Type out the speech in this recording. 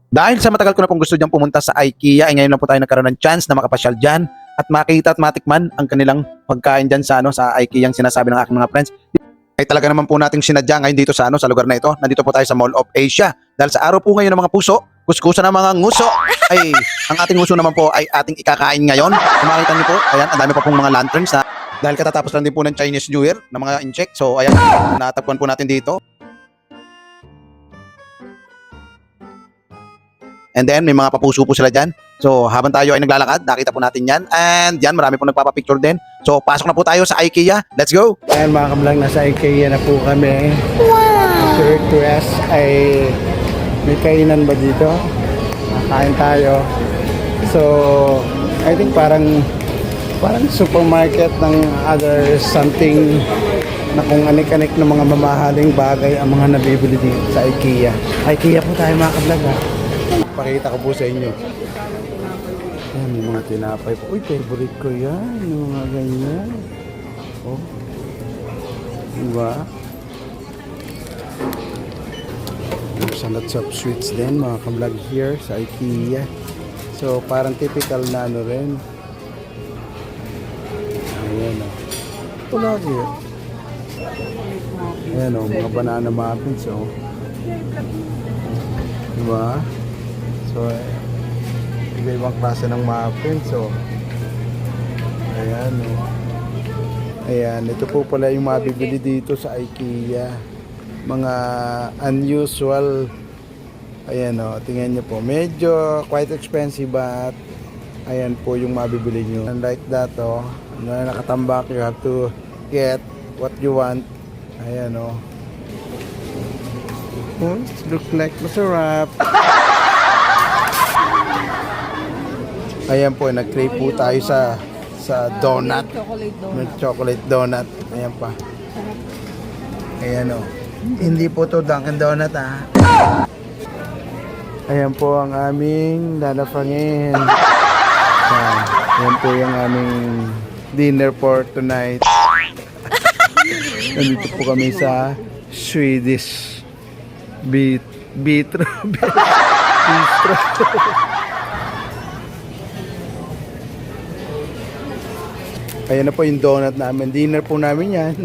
Dahil sa matagal ko na pong gusto diyang pumunta sa IKEA, ay ngayon lang po tayo nagkaroon ng chance na makapasyal dyan at makita at matikman ang kanilang pagkain dyan sa, sa IKEA ang sinasabi ng aking mga friends. Ay talaga naman po nating sinadya ngayon dito sa, sa lugar na ito. Nandito po tayo sa Mall of Asia. Dahil sa araw po ngayon ng mga puso, kuskusan ng mga nguso, ay ang ating nguso naman po ay ating ikakain ngayon. Kung makita niyo po, ayan, ang dami pa pong mga lanterns na dahil katatapos lang din po ng Chinese New Year na mga incheck. So ayan, natagpuan po natin dito. And then, may mga papuso po sila dyan. So, habang tayo ay naglalakad, nakita po natin yan. And yan, marami po nagpapapicture din. So, pasok na po tayo sa IKEA. Let's go! Ayan mga kablang, nasa IKEA na po kami. Wow! Sa request ay may kainan ba dito? Kain tayo. So, I think parang supermarket ng other something na kung anik-anik na mga mamahaling bagay ang mga nabibili dito sa IKEA. IKEA po tayo mga kablang ha. Pakita ko po sa inyo. Ayan, yung mga tinapay po. Uy, favorite ko yan. Yung mga ganyan. Oh. Diba? There's lots of sweets din mga kablog here sa IKEA. So, parang typical na ano rin. Ayan o. Ito lagi eh. Ayan o, mga banana muffins o. Diba? So, iba-ibang klase ng muffins. So, ayan o. Ayan, ito po pala yung mabibili dito sa IKEA. Mga unusual. Ayan o, tingnan nyo po. Medyo quite expensive but ayan po yung mabibili nyo. Unlike that o, nakatambak, you have to get what you want. Ayan o. Oh, look like masarap. Ayan po, nag-crave po tayo sa donut. Chocolate donut. Ayan pa. Ayan o. Hindi po to Dunkin' Donut ha. Ayan po ang aming lalapangin. Ayan po yung aming dinner for tonight. Nandito po kami sa Swedish Bistro. Ayan na po yung donut namin. Dinner po namin yan.